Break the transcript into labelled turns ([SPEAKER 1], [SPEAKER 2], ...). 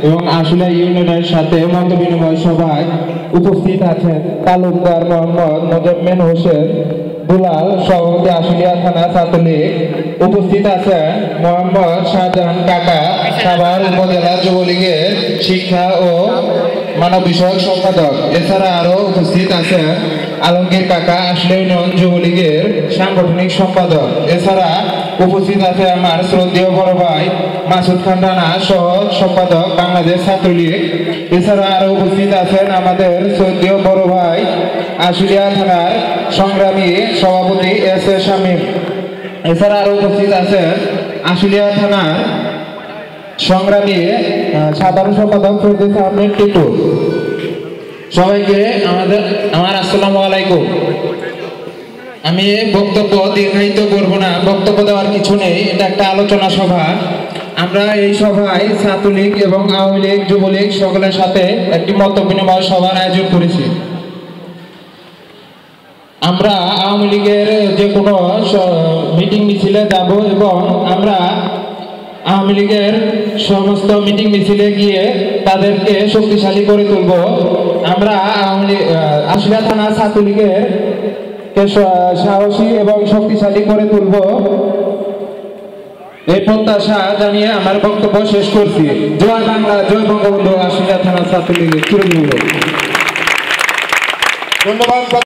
[SPEAKER 1] এবং আশুলিয়া ইউনিয়নের সাথে মত বিনিময় সভায় উপস্থিত আছেন তালুকদার মোহাম্মদ মোজাম্মেল হোসেন দুলাল, সভাপতি আশুলিয়া থানা ছাত্রলীগ। উপস্থিত আছেন মোহাম্মদ শাহজাহান কাকা, সাভার উপজেলা যুবলীগের শিক্ষা ও মানব বিষয়ক সম্পাদক। এছাড়া আরো উপস্থিত আছেন আলমগীর কাকা, আশুলিয়া ইউনিয়ন যুবলীগের সাংগঠনিক সম্পাদক। এছাড়া উপস্থিত আছে আমার শ্রদ্ধেয় বড় ভাই মাসুদ খান রানা, সহ সম্পাদক বাংলাদেশ ছাত্রলীগ। এছাড়া আরো উপস্থিত আছেন আমাদের শ্রদ্ধেয় বড় ভাই আশুলিয়া থানার সংগ্রামী সভাপতি এস এ শামীম। এছাড়া আরো উপস্থিত আছেন আশুলিয়া থানার সংগ্রামী সাধারণ সম্পাদক ফেরদৌস আহমেদ টিটু। সবাইকে আমার আসসালামু আলাইকুম। আমি বক্তব্য দীর্ঘায়িত করব না, বক্তব্য দেওয়ার কিছু নেই, এটা একটা আলোচনা সভা। আমরা এই সভায় ছাত্রলীগ এবং আওয়ামী লীগ, যুবলীগ সকলের সাথে একটি মত বিনিময় সভার আয়োজন করেছি। আমরা আওয়ামী লীগের যে কোনো মিটিং মিছিলে যাব এবং আমরা আওয়ামী লীগের সমস্ত মিটিং মিছিলে গিয়ে তাদেরকে শক্তিশালী করে তুলব। আমরা আশুলিয়া থানা ছাত্রলীগের সাহসী এবং শক্তিশালী করে তুলব, এই প্রত্যাশা জানিয়ে আমার বক্তব্য শেষ করছি। জয় বাংলা, জয় বঙ্গবন্ধু। আশুলিয়া থানা ছাত্রলীগের ধন্যবাদ।